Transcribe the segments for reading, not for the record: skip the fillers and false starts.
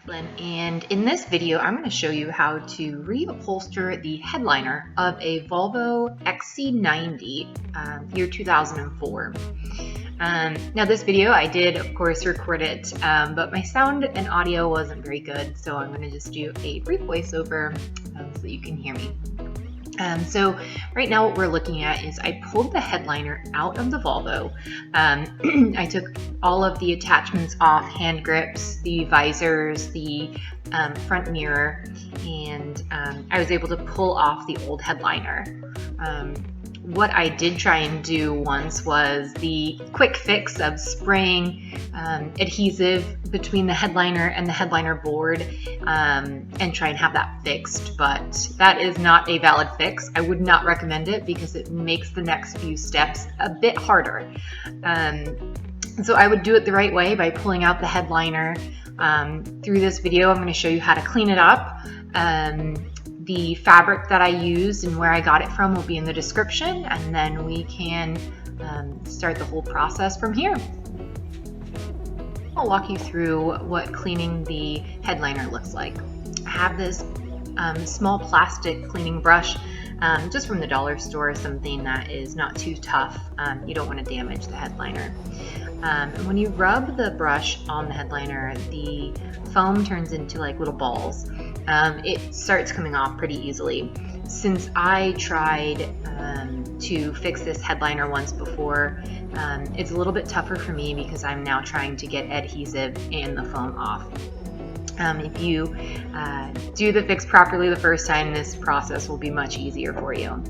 And in this video, I'm going to show you how to reupholster the headliner of a Volvo XC90 year 2004. Now this video, I did of course record it, but my sound and audio wasn't very good, so I'm going to just do a brief voiceover so you can hear me. So right now what we're looking at is I pulled the headliner out of the Volvo. I took all of the attachments off, hand grips, the visors, the front mirror, and I was able to pull off the old headliner. What I did try and do once was the quick fix of spraying adhesive between the headliner and the headliner board and try and have that fixed, but that is not a valid fix. I would not recommend it because it makes the next few steps a bit harder. So I would do it the right way by pulling out the headliner. Through this video, I'm going to show you how to clean it up. The fabric that I used and where I got it from will be in the description, and then we can start the whole process from here. I'll walk you through what cleaning the headliner looks like. I have this small plastic cleaning brush just from the dollar store, something that is not too tough. You don't want to damage the headliner. And when you rub the brush on the headliner, the foam turns into like little balls. It starts coming off pretty easily. Since I tried to fix this headliner once before, it's a little bit tougher for me because I'm now trying to get adhesive and the foam off. If you do the fix properly the first time, this process will be much easier for you.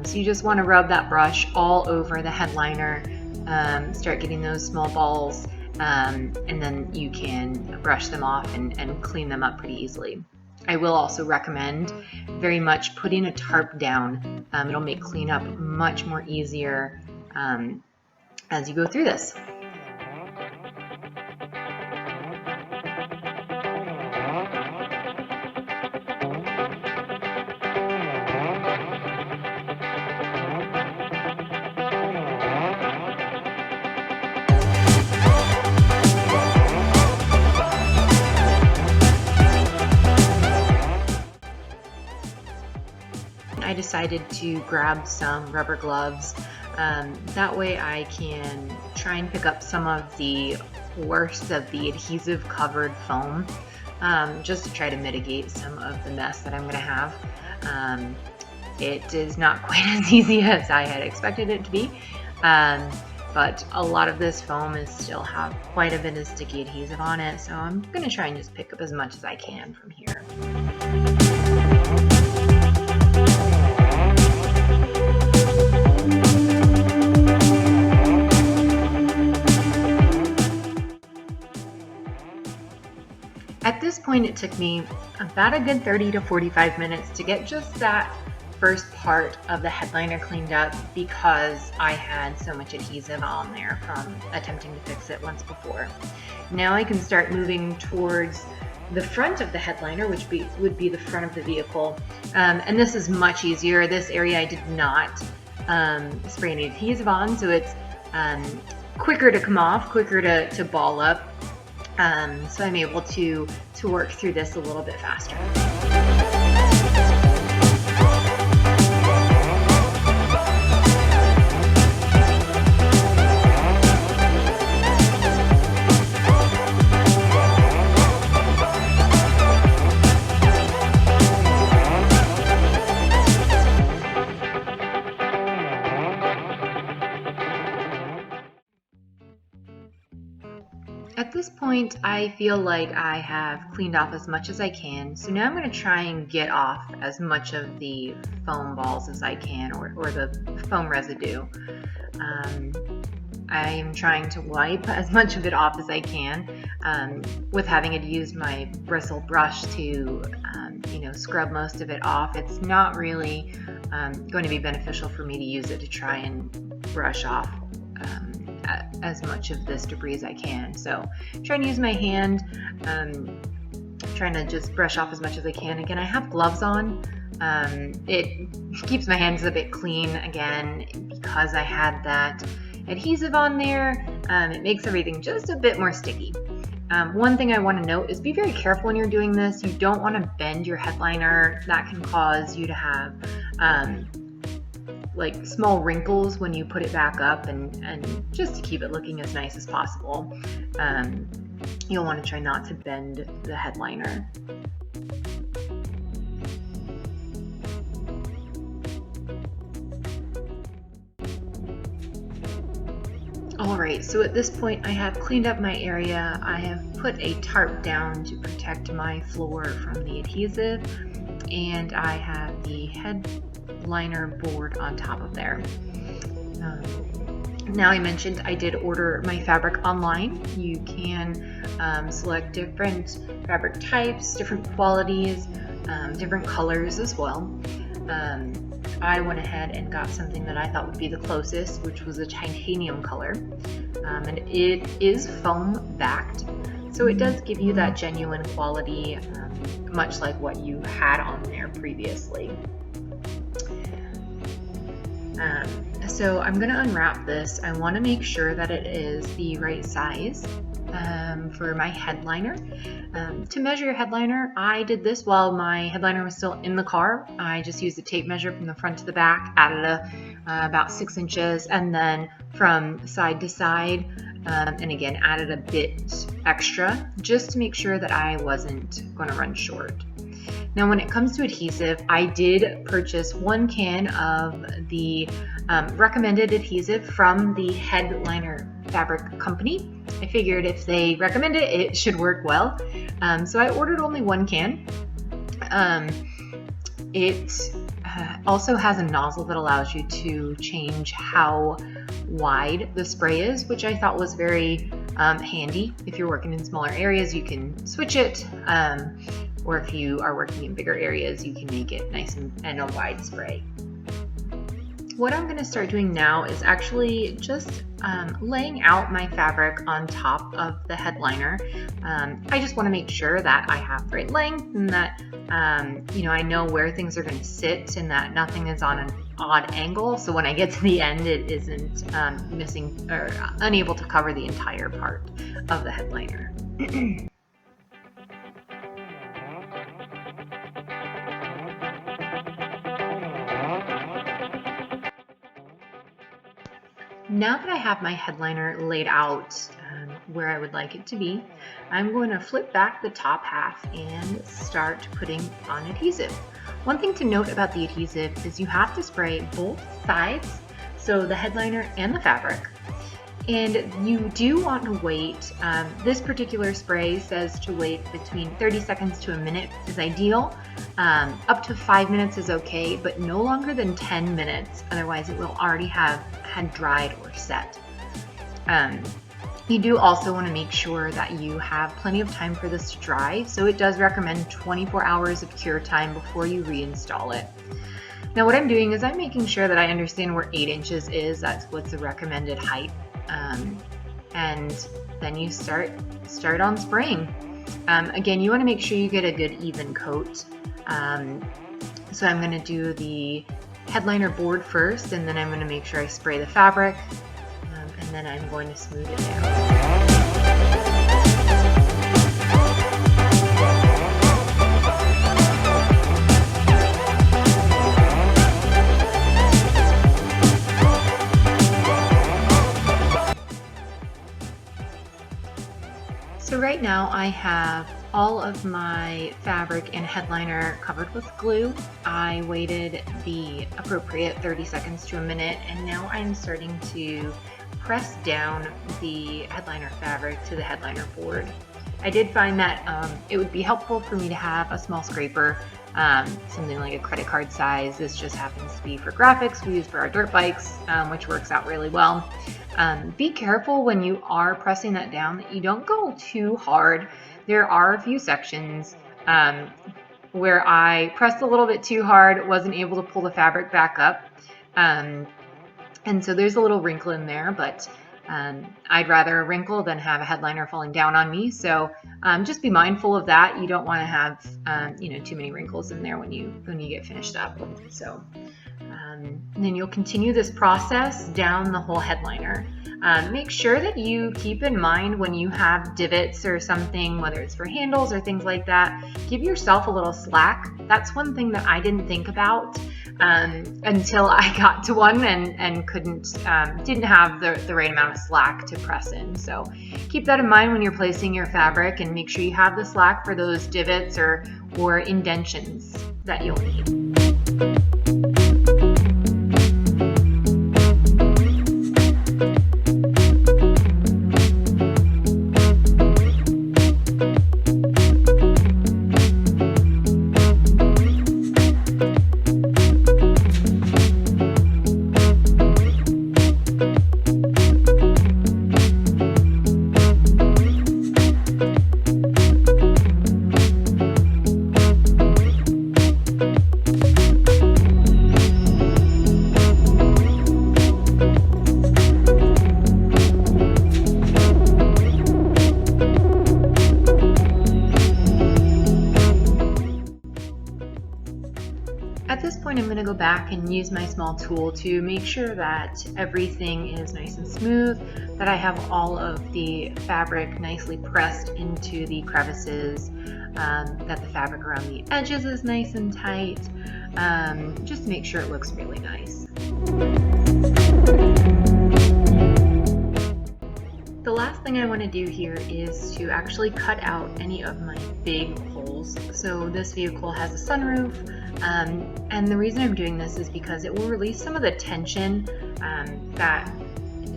So you just want to rub that brush all over the headliner, start getting those small balls, and then you can brush them off and clean them up pretty easily. I will also recommend very much putting a tarp down. It'll make cleanup much more easier as you go through this. I decided to grab some rubber gloves. That way I can try and pick up some of the worst of the adhesive covered foam, just to try to mitigate some of the mess that I'm going to have. It is not quite as easy as I had expected it to be, but a lot of this foam is still have quite a bit of sticky adhesive on it, so I'm going to try and just pick up as much as I can from here. At this point, it took me about a good 30 to 45 minutes to get just that first part of the headliner cleaned up because I had so much adhesive on there from attempting to fix it once before. Now I can start moving towards the front of the headliner, which would be the front of the vehicle. And this is much easier. This area I did not spray any adhesive on, so it's quicker to come off, quicker to ball up. So I'm able to work through this a little bit faster. At this point, I feel like I have cleaned off as much as I can, so now I'm going to try and get off as much of the foam balls as I can, or the foam residue. I am trying to wipe as much of it off as I can, with having it used my bristle brush to scrub most of it off. It's not really going to be beneficial for me to use it to try and brush off as much of this debris as I can. So I'm trying to use my hand, trying to just brush off as much as I can. Again, I have gloves on. It keeps my hands a bit clean again because I had that adhesive on there. It makes everything just a bit more sticky. One thing I want to note is be very careful when you're doing this. You don't want to bend your headliner. That can cause you to have like small wrinkles when you put it back up, and just to keep it looking as nice as possible, you'll want to try not to bend the headliner. Alright, so at this point I have cleaned up my area. I have put a tarp down to protect my floor from the adhesive, and I have the headliner board on top of there. Now, I mentioned I did order my fabric online. You can select different fabric types, different qualities, different colors as well. I went ahead and got something that I thought would be the closest, which was a titanium color, and it is foam backed, so it does give you that genuine quality, much like what you had on there previously. So I'm going to unwrap this. I want to make sure that it is the right size for my headliner. To measure your headliner, I did this while my headliner was still in the car. I just used a tape measure from the front to the back, added about 6 inches, and then from side to side, and again added a bit extra just to make sure that I wasn't going to run short. Now, when it comes to adhesive, I did purchase 1 can of the recommended adhesive from the headliner fabric company. I figured if they recommend it, it should work well. So I ordered only 1 can. It also has a nozzle that allows you to change how wide the spray is, which I thought was very handy. If you're working in smaller areas, you can switch it. Or if you are working in bigger areas, you can make it nice and a wide spray. What I'm going to start doing now is actually just laying out my fabric on top of the headliner. I just want to make sure that I have the right length, and that I know where things are going to sit, and that nothing is on an odd angle, so when I get to the end it isn't missing or unable to cover the entire part of the headliner. Now that I have my headliner laid out where I would like it to be, I'm going to flip back the top half and start putting on adhesive. One thing to note about the adhesive is you have to spray both sides, so the headliner and the fabric. And you do want to wait. This particular spray says to wait between 30 seconds to a minute is ideal. Up to 5 minutes is okay, but no longer than 10 minutes. Otherwise, it will already have had dried or set. You do also want to make sure that you have plenty of time for this to dry. So it does recommend 24 hours of cure time before you reinstall it. Now, what I'm doing is I'm making sure that I understand where 8 inches is. That's what's the recommended height. And then you start on spraying. Again, you want to make sure you get a good even coat. So I'm going to do the headliner board first, and then I'm going to make sure I spray the fabric, and then I'm going to smooth it down. So right now I have all of my fabric and headliner covered with glue. I waited the appropriate 30 seconds to a minute, and now I'm starting to press down the headliner fabric to the headliner board. I did find that it would be helpful for me to have a small scraper, something like a credit card size. This just happens to be for graphics we use for our dirt bikes, which works out really well. Be careful when you are pressing that down that you don't go too hard. There are a few sections where I pressed a little bit too hard, wasn't able to pull the fabric back up, and so there's a little wrinkle in there, but I'd rather a wrinkle than have a headliner falling down on me. So just be mindful of that. You don't want to have too many wrinkles in there when you get finished up. So And then you'll continue this process down the whole headliner. Make sure that you keep in mind when you have divots or something, whether it's for handles or things like that, give yourself a little slack. That's one thing that I didn't think about until I got to one and didn't have the right amount of slack to press in. So keep that in mind when you're placing your fabric, and make sure you have the slack for those divots or indentions that you'll need. At this point, I'm going to go back and use my small tool to make sure that everything is nice and smooth, that I have all of the fabric nicely pressed into the crevices, that the fabric around the edges is nice and tight, just to make sure it looks really nice. The last thing I want to do here is to actually cut out any of my big holes. So this vehicle has a sunroof, and the reason I'm doing this is because it will release some of the tension that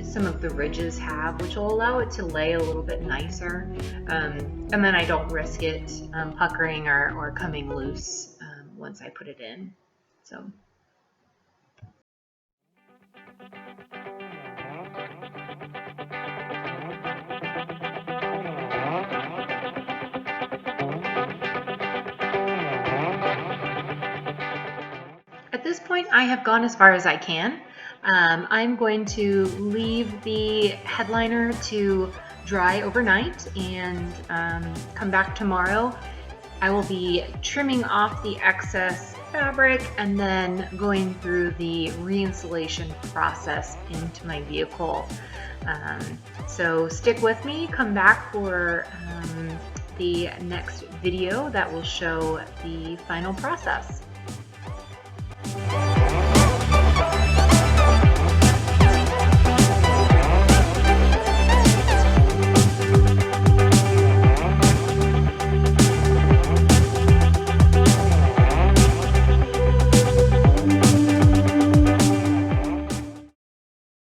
some of the ridges have, which will allow it to lay a little bit nicer, and then I don't risk it puckering or coming loose once I put it in. So. At this point, I have gone as far as I can. I'm going to leave the headliner to dry overnight and come back tomorrow. I will be trimming off the excess fabric and then going through the reinstallation process into my vehicle. So stick with me, come back for the next video that will show the final process.